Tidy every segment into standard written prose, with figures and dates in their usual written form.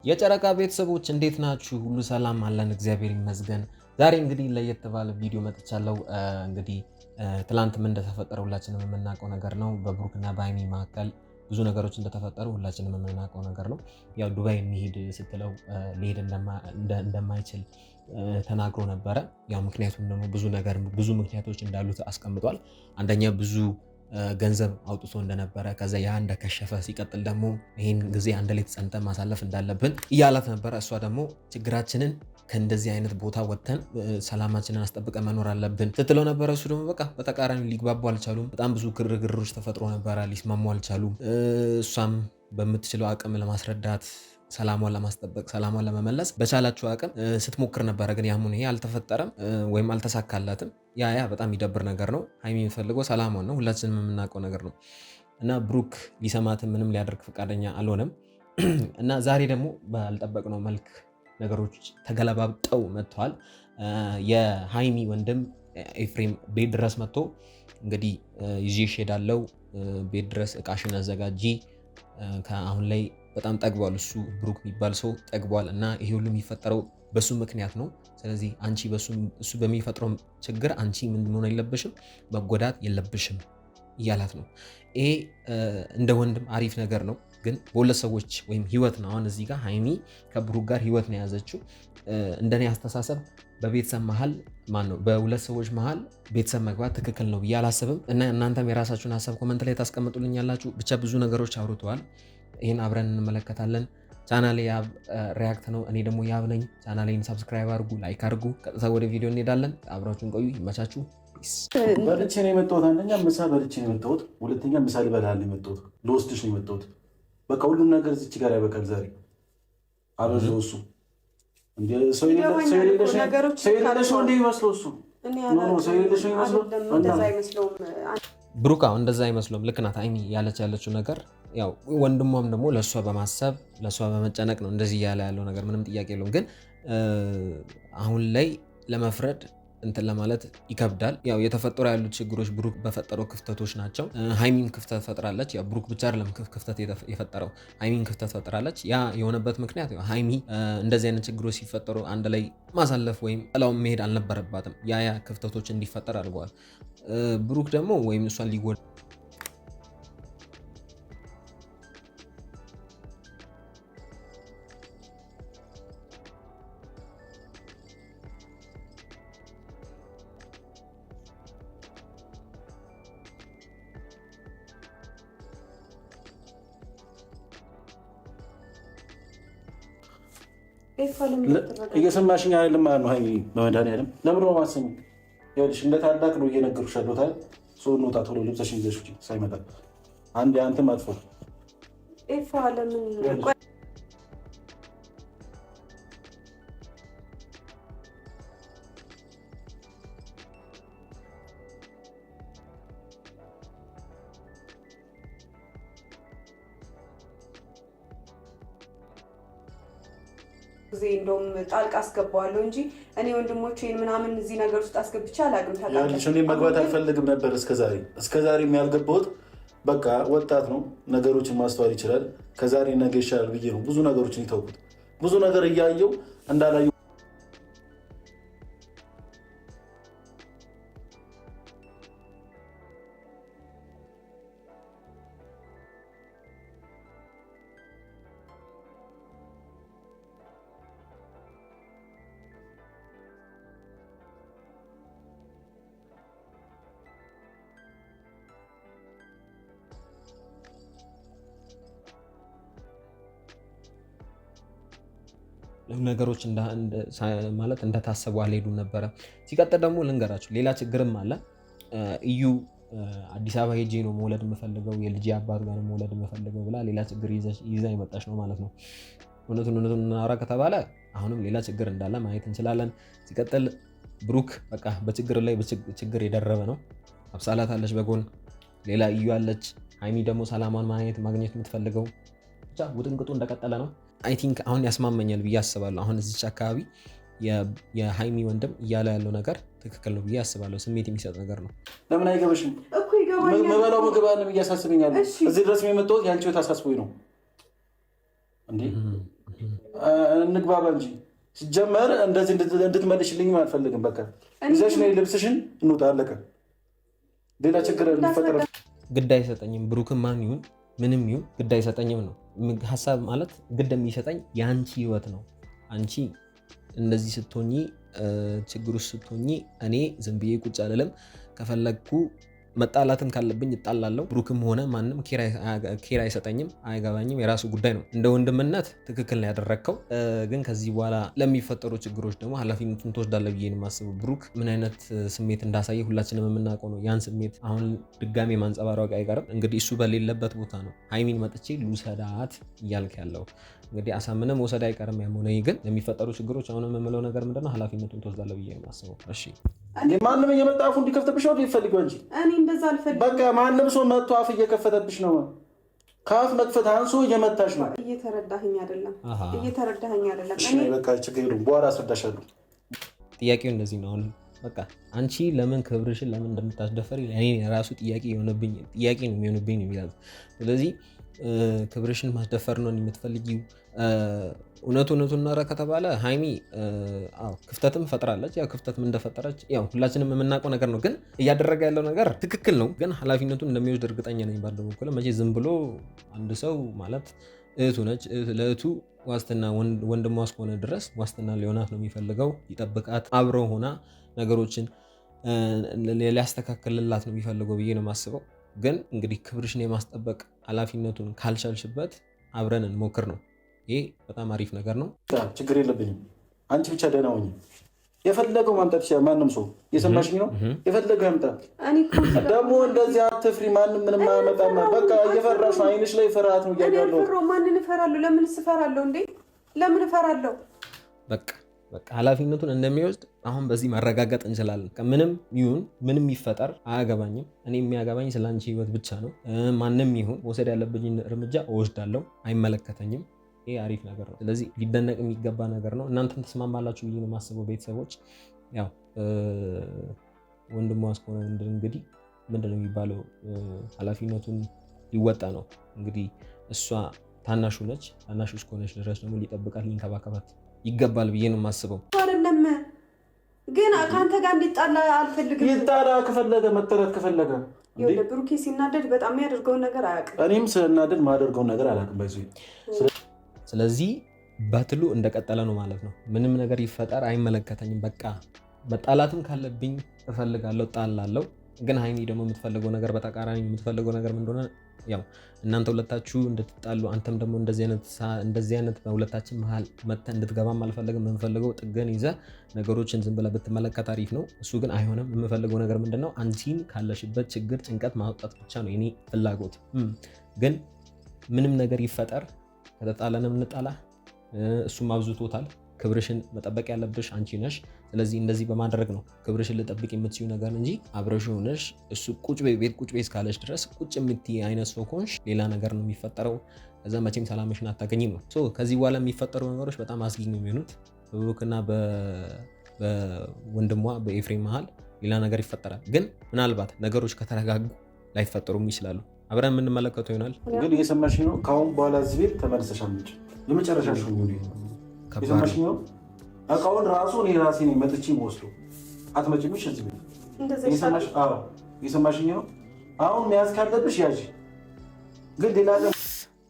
የጨረቃ ቤተሰቦች እንዴት ናችሁ? ሁሉ ሰላም አለን፣ እግዚአብሔር ይመስገን። ዛሬ እንግዲህ ለየት ባለ ቪዲዮ መጥቻለሁ። እንግዲህ ትላንትም እንደተፈጠረ ሁላችንም የምናውቀው ነገር ነው። በብሩክና በሃይሚ መካከል ብዙ ነገሮች እንደተፈጠሩ ሁላችንም የምናውቀው ነገር ነው። ያው ዱባይ የሚሄድ ስትለው ሊሄድ እንደማይችል ተናግሮ ነበረ። ያው ምክንያቱም ደግሞ ብዙ ምክንያቶች እንዳሉት አስቀምጧል። አንደኛ ብዙ ገንዘብ አውጥቶ እንደነበረ ከዛ ያ እንደከሸፈ ሲቀጥል ደግሞ ይህን ጊዜ አንድ ላይ ተጸንተን ማሳለፍ እንዳለብን እያላት ነበረ። እሷ ደግሞ ችግራችንን ከእንደዚህ አይነት ቦታ ወጥተን ሰላማችንን አስጠብቀን መኖር አለብን ስትለው ነበረ። እሱ ደግሞ በቃ በተቃራኒ ሊግባቡ አልቻሉም። በጣም ብዙ ግርግሮች ተፈጥሮ ነበረ፣ ሊስማሙ አልቻሉም። እሷም በምትችለው አቅም ለማስረዳት ሰላሟን ለማስጠበቅ ሰላሟን ለመመለስ በቻላችሁ አቅም ስትሞክር ነበረ። ግን ያሁን ይሄ አልተፈጠረም ወይም አልተሳካላትም። ያ በጣም ይደብር ነገር ነው። ሃይሚ የሚፈልገው ሰላሟን ነው፣ ሁላችንም የምናውቀው ነገር ነው። እና ብሩክ ሊሰማትም ምንም ሊያደርግ ፈቃደኛ አልሆነም። እና ዛሬ ደግሞ ባልጠበቅነው መልክ ነገሮች ተገለባብጠው መጥተዋል። የሃይሚ ወንድም ኤፍሬም ቤት ድረስ መጥቶ እንግዲህ ይዤሽ እሄዳለሁ፣ ቤት ድረስ እቃሽን አዘጋጂ፣ ከአሁን ላይ በጣም ጠግቧል። እሱ ብሩክ የሚባል ሰው ጠግቧል እና ይሄ ሁሉ የሚፈጠረው በሱ ምክንያት ነው። ስለዚህ አንቺ እሱ በሚፈጥረው ችግር አንቺ ምን መሆን የለብሽም፣ መጎዳት የለብሽም እያላት ነው። ይሄ እንደ ወንድም አሪፍ ነገር ነው። ግን በሁለት ሰዎች ወይም ህይወት ነው። አሁን እዚህ ጋር ሃይሚ ከብሩክ ጋር ህይወት ነው የያዘችው። እንደኔ አስተሳሰብ በቤተሰብ መሀል በሁለት ሰዎች መሀል ቤተሰብ መግባት ትክክል ነው ብዬ አላስብም። እና እናንተም የራሳችሁን ሀሳብ ኮመንት ላይ ታስቀምጡልኛላችሁ። ብቻ ብዙ ነገሮች አውርተዋል። ይህን አብረን እንመለከታለን። ቻናሌ ያብ ሪያክት ነው። እኔ ደግሞ ያብ ነኝ። ቻናሌን ሰብስክራይብ አድርጉ፣ ላይክ አድርጉ። ቀጥታ ወደ ቪዲዮ እንሄዳለን። አብራችሁን ቆዩ። ይመቻችሁ። በልቼ ነው የመጣሁት። አንደኛ ምሳ በልቼ ነው የመጣሁት። ሁለተኛ ምሳ ልበላል ነው የመጣሁት። ልወስድሽ ነው የመጣሁት። በቃ ሁሉም ነገር እዚች ጋር ያበቃል። ዛሬ አበዛው። እሱ እንደ ሰው የሌለሽ ነው እንደ ይመስለው እሱ ሰው የሌለሽ ነው ይመስለው። ብሩክ እንደዛ አይመስለውም። ልክ ናት ሃይሚ ያለችው ነገር። ያው ወንድሟም ደግሞ ለእሷ በማሰብ ለእሷ በመጨነቅ ነው እንደዚህ እያለ ያለው ነገር፣ ምንም ጥያቄ የለውም። ግን አሁን ላይ ለመፍረድ እንትን ለማለት ይከብዳል። ያው የተፈጠሩ ያሉት ችግሮች ብሩክ በፈጠረው ክፍተቶች ናቸው። ሃይሚም ክፍተት ፈጥራለች። ያው ብሩክ ብቻ አይደለም ክፍተት የፈጠረው፣ ሃይሚም ክፍተት ፈጥራለች። ያ የሆነበት ምክንያት ያው ሃይሚ እንደዚህ አይነት ችግሮች ሲፈጠሩ አንድ ላይ ማሳለፍ ወይም ጥላው መሄድ አልነበረባትም። ያ ክፍተቶች እንዲፈጠር አድርገዋል። ብሩክ ደግሞ ወይም እሷን ሊጎዳ እየሰማሽኝ አይደለም ማለት ነው። ሃይሚ በመድኃኒዓለም ለምን ነው ማሰኝ? ይኸውልሽ እንደ ታላቅ ነው እየነገሩሽ ያለሁት አይደል? ሰው እንውጣ ቶሎ ልብሰሽን ይዘሽ ውጪ ሳይመጣ አንድ አንተም አጥፎ ኤፋ ለምን ጊዜ እንደውም ጣልቃ አስገባዋለሁ እንጂ እኔ ወንድሞቼን ምናምን እዚህ ነገር ውስጥ አስገብቼ አላውቅም። ታውቃለሽ እኔ መግባት አልፈልግም ነበር እስከዛሬ የሚያልገባሁት በቃ ወጣት ነው፣ ነገሮችን ማስተዋል ይችላል። ከዛሬ ነገ ይሻላል ብዬ ነው ብዙ ነገሮችን የተውኩት። ብዙ ነገር እያየው እንዳላዩ ነገሮች ማለት እንደታሰቡ አልሄዱም ነበረ። ሲቀጥል ደግሞ ልንገራችሁ ሌላ ችግርም አለ። እዩ አዲስ አበባ ሄጄ ነው መውለድ የምፈልገው፣ የልጅ አባት ጋር መውለድ የምፈልገው ብላ ሌላ ችግር ይዛ የመጣች ነው ማለት ነው። እውነቱን እናወራ ከተባለ አሁንም ሌላ ችግር እንዳለ ማየት እንችላለን። ሲቀጥል ብሩክ በቃ በችግር ላይ ችግር የደረበ ነው። አብሳላት አለች በጎን ሌላ እዩ አለች። ሃይሚ ደግሞ ሰላሟን ማግኘት የምትፈልገው ብቻ ውጥንቅጡ እንደቀጠለ ነው። አይ ቲንክ አሁን ያስማመኛል ብዬ አስባለሁ። አሁን እዚች አካባቢ የሃይሚ ወንድም እያለ ያለው ነገር ትክክል ነው ብዬ አስባለሁ። ስሜት የሚሰጥ ነገር ነው። ለምን አይገበሽም? መበላው ምግብ አለ ብዬ አሳስበኛል። እዚህ ድረስ የመጣሁት ያንቺ ታሳስቦኝ ነው እንዴ? እንግባባ እንጂ ሲጀመር እንደዚህ እንድትመልሽልኝ አልፈልግም። በቃ ይዘሽ ነይ ልብስሽን እንውጣ፣ አለቀ። ሌላ ችግር እንፈጠረ ግድ አይሰጠኝም። ብሩክም ማን ይሁን ምንም ይሁን ግድ አይሰጠኝም ነው ሀሳብ ማለት። ግድ የሚሰጠኝ የአንቺ ህይወት ነው። አንቺ እንደዚህ ስትሆኚ ችግር ውስጥ ስትሆኚ እኔ ዝም ብዬ ቁጭ አልልም። ከፈለግኩ መጣላትም ካለብኝ እጣላለሁ። ብሩክም ሆነ ማንም ኬር አይሰጠኝም፣ አይገባኝም። የራሱ ጉዳይ ነው። እንደ ወንድምነት ትክክል ነው ያደረግከው። ግን ከዚህ በኋላ ለሚፈጠሩ ችግሮች ደግሞ ኃላፊነቱን ትወስዳለህ ብዬ ነው የማስበው። ብሩክ ምን አይነት ስሜት እንዳሳየ ሁላችንም የምናውቀው ነው። ያን ስሜት አሁን ድጋሜ ማንጸባረቅ አይቀርም። እንግዲህ እሱ በሌለበት ቦታ ነው ሀይሚን መጥቼ ልውሰዳት እያልክ ያለው። እንግዲህ አሳምነህ መውሰድ አይቀርም። ያም ሆነ ግን ለሚፈጠሩ ችግሮች አሁን የምለው ነገር ምንድነው ኃላፊነቱን ትወስዳለህ ብዬ ነው የማስበው። እሺ ማንም እየመጣ አፉ እንዲከፍተብሽ ነው ይፈልገው እንጂ እኔ እንደዛ አልፈልግም። በቃ ማንም ሰው መጥቶ አፍ እየከፈተብሽ ነው። ከአፍ መክፈት አንሶ እየመታሽ ነው። እየተረዳኸኝ አይደለም። እሺ በቃ ችግር የለውም፣ በኋላ አስረዳሻለሁ። ጥያቄው እንደዚህ ነው። አሁን በቃ አንቺ ለምን ክብርሽን ለምን እንደምታስደፈሪ እኔ የራሱ ጥያቄ ነው የሚሆንብኝ የሚላል። ስለዚህ ክብርሽን ማስደፈር ነው የምትፈልጊው? እውነቱን እናወራ ከተባለ ሀይሚ ክፍተትም ፈጥራለች። ያው ክፍተትም እንደፈጠረች ያው ሁላችንም የምናውቀው ነገር ነው። ግን እያደረገ ያለው ነገር ትክክል ነው። ግን ኃላፊነቱን እንደሚወስድ እርግጠኛ ነኝ። ባለው በኩል መቼ ዝም ብሎ አንድ ሰው ማለት እህቱ ነች። ለእህቱ ዋስትና ወንድሟ እስከሆነ ድረስ ዋስትና ሊሆናት ነው የሚፈልገው። ይጠብቃት፣ አብረው ሆና ነገሮችን ሊያስተካክልላት ነው የሚፈልገው ብዬ ነው የማስበው። ግን እንግዲህ ክብርሽን የማስጠበቅ ኃላፊነቱን ካልቻልሽበት አብረን እንሞክር ነው። ይሄ በጣም አሪፍ ነገር ነው። ችግር የለብኝም። አንቺ ብቻ ደህና ሁኚ። የፈለገው ማምጣት ይችላል። ማንም ሰው የሰማሽኝ ነው። የፈለገው ያምጣ። ደግሞ እንደዚህ አትፍሪ። ማንም ምንም አያመጣም። በቃ እየፈራሽ ነው። አይንሽ ላይ ፍርሃት ነው እያያለሁ። ማንን እፈራለሁ? ለምን እፈራለሁ እንዴ? ለምን እፈራለሁ? በቃ ኃላፊነቱን እንደሚወስድ አሁን በዚህ ማረጋገጥ እንችላለን። ምንም ይሁን ምንም ይፈጠር አያገባኝም። እኔ የሚያገባኝ ስለ አንቺ ህይወት ብቻ ነው። ማንም ይሁን መውሰድ ያለብኝን እርምጃ እወስዳለሁ። አይመለከተኝም። ይሄ አሪፍ ነገር ነው። ስለዚህ ሊደነቅ የሚገባ ነገር ነው። እናንተም ተስማማላችሁ ብዬ ነው የማስበው። ቤተሰቦች ያው ወንድሟ እስከሆነ እንግዲህ ምንድን ነው የሚባለው ኃላፊነቱን ሊወጣ ነው። እንግዲህ እሷ ታናሹ ነች። ታናሹ እስከሆነች ድረስ ደግሞ ሊጠብቃት ሊንከባከባት ይገባል ብዬ ነው የማስበው። አይደለም ግን ከአንተ ጋር እንዲጣላ አልፈልግም። ይጣላ ከፈለገ መጠረት ከፈለገ ብሩኬ ሲናደድ በጣም የሚያደርገውን ነገር አያውቅም። እኔም ስናደድ ማደርገውን ነገር አላውቅም። ባይዙ ስለዚህ ባትሉ እንደቀጠለ ነው ማለት ነው። ምንም ነገር ይፈጠር አይመለከተኝም። በቃ መጣላትም ካለብኝ እፈልጋለሁ፣ ጣላለሁ። ግን ሀይሚ ደግሞ የምትፈልገው ነገር በተቃራኒ የምትፈልገው ነገር ምን እንደሆነ ያው እናንተ ሁለታችሁ እንድትጣሉ አንተም ደግሞ እንደዚህ አይነት በሁለታችን መሀል መተህ እንድትገባም አልፈልግም። የምፈልገው ጥገን ይዘህ ነገሮችን ዝም ብለህ ብትመለከት አሪፍ ነው። እሱ ግን አይሆንም። የምፈልገው ነገር ምንድነው? አንቺን ካለሽበት ችግር ጭንቀት ማውጣት ብቻ ነው የኔ ፍላጎት። ግን ምንም ነገር ይፈጠር ከተጣለንም እንጣላ። እሱም አብዝቶታል። ክብርሽን መጠበቅ ያለብሽ አንቺ ነሽ። ስለዚህ እንደዚህ በማድረግ ነው ክብርሽን ልጠብቅ የምትሲው ነገር እንጂ አብረሽ ሆነሽ እሱ ቤት ቁጭ ቤት እስካለሽ ድረስ ቁጭ የምትይ አይነት ሰው ከሆንሽ ሌላ ነገር ነው የሚፈጠረው። ከዛ መቼም ሰላምሽን አታገኝም ነው። ከዚህ በኋላ የሚፈጠሩ ነገሮች በጣም አስጊ ነው የሚሆኑት። በብሩክና በወንድሟ በኤፍሬም መሀል ሌላ ነገር ይፈጠራል። ግን ምናልባት ነገሮች ከተረጋጉ ላይፈጠሩም ይችላሉ። አብረን የምንመለከተው ይሆናል። ግን እየሰማሽ ነው። ከአሁን በኋላ እዚህ ቤት ተመልሰሽ አትመጭም። የመጨረሻ የሰማሽኝ ነው። እቃውን ራሱ እኔ ራሴ ነኝ መጥቼ የምወስደው። አትመጭም እዚህ ቤት። እየሰማሽኝ ነው። አሁን መያዝ ካለብሽ ያዥ። ግን ሌላ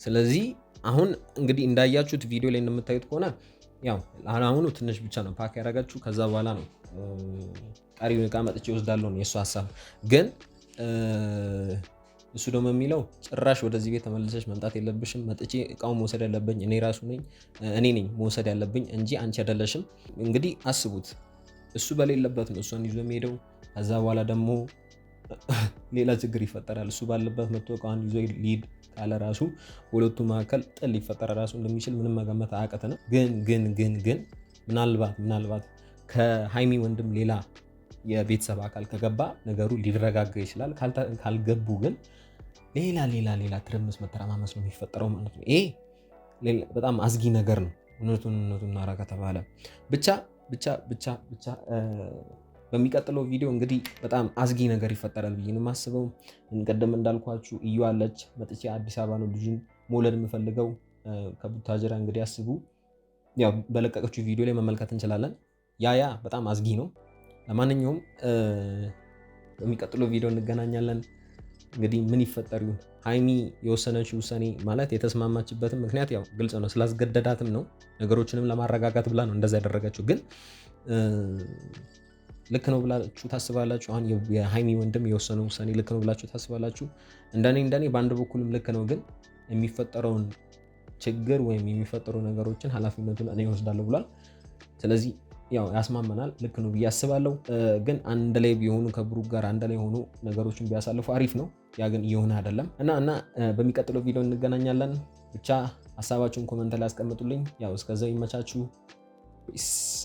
ስለዚህ አሁን እንግዲህ እንዳያችሁት ቪዲዮ ላይ እንደምታዩት ከሆነ ያው አሁኑ ትንሽ ብቻ ነው ፓክ ያደረጋችሁ። ከዛ በኋላ ነው ቀሪውን እቃ መጥቼ ወስዳለሁ ነው የእሱ ሀሳብ። ግን እሱ ደግሞ የሚለው ጭራሽ ወደዚህ ቤት ተመልሰሽ መምጣት የለብሽም። መጥቼ እቃውን መውሰድ ያለብኝ እኔ ነኝ መውሰድ ያለብኝ እንጂ አንቺ አይደለሽም። እንግዲህ አስቡት፣ እሱ በሌለበት ነው እሷን ይዞ የሚሄደው። ከዛ በኋላ ደግሞ ሌላ ችግር ይፈጠራል። እሱ ባለበት መጥቶ እቃውን ይዞ ሊሄድ ካለ ራሱ ሁለቱ መካከል ጥል ሊፈጠር ራሱ እንደሚችል ምንም መገመት አያቅተንም። ግን ምናልባት ከሀይሚ ወንድም ሌላ የቤተሰብ አካል ከገባ ነገሩ ሊረጋጋ ይችላል። ካልገቡ ግን ሌላ ትርምስ መተረማመስ ነው የሚፈጠረው ማለት ነው። ይሄ በጣም አስጊ ነገር ነው። እውነቱን እናውራ ከተባለ ብቻ በሚቀጥለው ቪዲዮ እንግዲህ በጣም አስጊ ነገር ይፈጠራል ብዬ ነው የማስበው። ቀደም እንዳልኳችሁ እዩ አለች። መጥቼ አዲስ አበባ ነው ልጁን መውለድ የምፈልገው ከቡታጅራ። እንግዲህ አስቡ ያው በለቀቀችው ቪዲዮ ላይ መመልከት እንችላለን። ያ በጣም አዝጊ ነው። ለማንኛውም በሚቀጥለው ቪዲዮ እንገናኛለን። እንግዲህ ምን ይፈጠር ይሁን። ሀይሚ የወሰነችው ውሳኔ ማለት የተስማማችበትም ምክንያት ያው ግልጽ ነው፣ ስላስገደዳትም ነው። ነገሮችንም ለማረጋጋት ብላ ነው እንደዛ ያደረገችው። ግን ልክ ነው ብላችሁ ታስባላችሁ? አሁን የሀይሚ ወንድም የወሰነው ውሳኔ ልክ ነው ብላችሁ ታስባላችሁ? እንደኔ በአንድ በኩልም ልክ ነው፣ ግን የሚፈጠረውን ችግር ወይም የሚፈጠሩ ነገሮችን ኃላፊነቱን እኔ እወስዳለሁ ብሏል። ስለዚህ ያው ያስማመናል፣ ልክ ነው ብዬ አስባለሁ። ግን አንድ ላይ ቢሆኑ ከብሩክ ጋር አንድ ላይ ሆኑ ነገሮችን ቢያሳልፉ አሪፍ ነው። ያ ግን እየሆነ አይደለም እና በሚቀጥለው ቪዲዮ እንገናኛለን። ብቻ ሀሳባችሁን ኮመንት ላይ አስቀምጡልኝ። ያው እስከዛው ይመቻችሁ። ፒስ